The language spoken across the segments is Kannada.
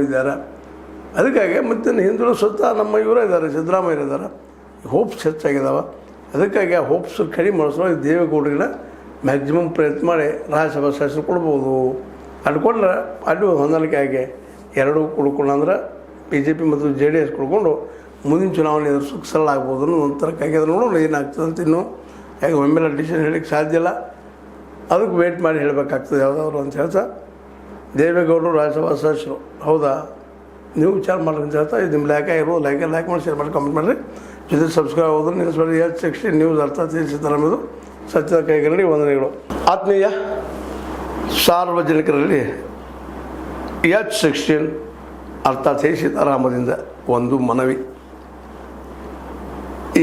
ಓದಿದ್ದಾರೆ. ಅದಕ್ಕಾಗಿ ಮತ್ತು ಹಿಂದೂ ಸ್ವತಃ ನಮ್ಮ ಇವರೇ ಇದ್ದಾರೆ, ಸಿದ್ದರಾಮಯ್ಯ ಇದ್ದಾರೆ. ಹೋಪ್ಸ್ ಹೆಚ್ಚಾಗಿದ್ದಾವೆ. ಅದಕ್ಕಾಗಿ ಆ ಹೋಪ್ಸ್ ಕಡಿಮೆ ಮಾಡಿಸೋ ದೇವೇಗೌಡರಿಗೆ ಮ್ಯಾಕ್ಸಿಮಮ್ ಪ್ರಯತ್ನ ಮಾಡಿ ರಾಜ್ಯಸಭಾ ಸದಸ್ಯರು ಕೊಡ್ಬೋದು. ಅಲ್ಲಿ ಕೊಟ್ಟರೆ ಅಲ್ಲಿ ಹೊಂದಾಣಿಕೆ ಆಗಿ ಎರಡೂ ಕೊಡ್ಕೊಂಡು ಅಂದ್ರೆ BJP ಮತ್ತು JDS ಕೊಡ್ಕೊಂಡು ಮುಂದಿನ ಚುನಾವಣೆ ಎದುರಿಸೋಕೆ ಸರಳ ಆಗ್ಬೋದು ಅನ್ನೋ ಒಂಥರಕ್ಕಾಗಿ ಅದು ನೋಡೋಣ ಏನಾಗ್ತದೆ ಅಂತ. ಇನ್ನೂ ಯಾಕೆ ಒಮ್ಮೆಲೆ ಡಿಸಿಷನ್ ಹೇಳಕ್ಕೆ ಸಾಧ್ಯ ಇಲ್ಲ, ಅದಕ್ಕೆ ವೇಟ್ ಮಾಡಿ ಹೇಳಬೇಕಾಗ್ತದೆ ಯಾವುದಾದ್ರು ಅಂತ ಹೇಳ್ತಾ, ದೇವೇಗೌಡರು ರಾಜ್ಯಸಭಾ ಸದಸ್ಯರು ಹೌದಾ ನೀವು ವಿಚಾರ ಮಾಡ್ರಿ ಅಂತ ಹೇಳ್ತಾ, ಇದು ನಿಮ್ಮ ಲೈಕ್ ಮಾಡಿ ಶೇರ್ ಮಾಡಿ ಕಮೆಂಟ್ ಮಾಡಿರಿ. ಜೊತೆ ಸಬ್ಸ್ಕ್ರೈಬ್ ಆಗೋದು ನಿಲ್ಲಿಸಬೇಡಿ. H16 ನ್ಯೂಸ್ ಅರ್ಥ ತಿಳಿಸಿದ್ದಾರೆಂಬುದು ಸತ್ಯದ ಕೈಗನ್ನಡಿ ವಂದನೆಗಳು. ಆತ್ಮೀಯ ಸಾರ್ವಜನಿಕರಲ್ಲಿ H16 ಅರ್ಥಾತ್ ಸೀತಾರಾಮದಿಂದ ಒಂದು ಮನವಿ.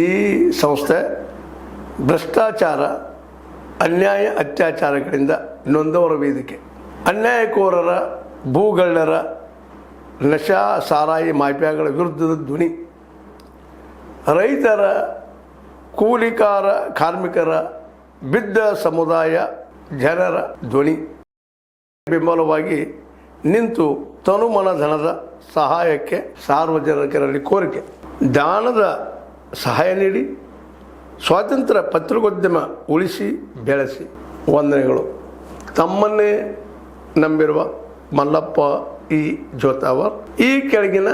ಈ ಸಂಸ್ಥೆ ಭ್ರಷ್ಟಾಚಾರ, ಅನ್ಯಾಯ, ಅತ್ಯಾಚಾರಗಳಿಂದ ನೊಂದವರ ವೇದಿಕೆ. ಅನ್ಯಾಯಕೋರರ, ಭೂಗಳ್ಳರ, ನಶಾ ಸಾರಾಯಿ ಮಾಫಿಯಾಗಳ ವಿರುದ್ಧದ ಧ್ವನಿ. ರೈತರ, ಕೂಲಿಕಾರ, ಕಾರ್ಮಿಕರ, ಬಿದ್ದ ಸಮುದಾಯ ಜನರ ಧ್ವನಿ. ಬೆಂಬಲವಾಗಿ ನಿಂತು ತನುಮನ ಧನದ ಸಹಾಯಕ್ಕೆ ಸಾರ್ವಜನಿಕರಲ್ಲಿ ಕೋರಿಕೆ. ದಾನದ ಸಹಾಯ ನೀಡಿ ಸ್ವಾತಂತ್ರ್ಯ ಪತ್ರಿಕೋದ್ಯಮ ಉಳಿಸಿ ಬೆಳೆಸಿ. ವಂದನೆಗಳು. ತಮ್ಮನ್ನೇ ನಂಬಿರುವ ಮಲ್ಲಪ್ಪ ಇ ಜೋತಾವರ್. ಈ ಕೆಳಗಿನ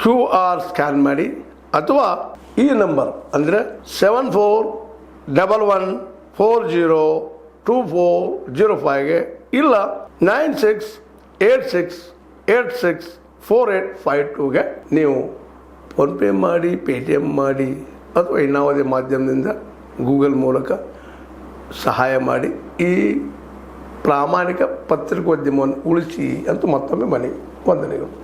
QR ಸ್ಕ್ಯಾನ್ ಮಾಡಿ ಅಥವಾ ಈ ನಂಬರ್ ಅಂದರೆ 7411402405ಗೆ ಇಲ್ಲ 9686864852ಗೆ ನೀವು ಫೋನ್ಪೇ ಮಾಡಿ, ಪೇಟಿಎಮ್ ಮಾಡಿ ಅಥವಾ ಇನ್ನಾವುದೇ ಮಾಧ್ಯಮದಿಂದ ಗೂಗಲ್ ಮೂಲಕ ಸಹಾಯ ಮಾಡಿ ಈ ಪ್ರಾಮಾಣಿಕ ಪತ್ರಿಕೋದ್ಯಮವನ್ನು ಉಳಿಸಿ ಅಂತ ಮತ್ತೊಮ್ಮೆ ಮನವಿ. ವಂದನೆಗಳು.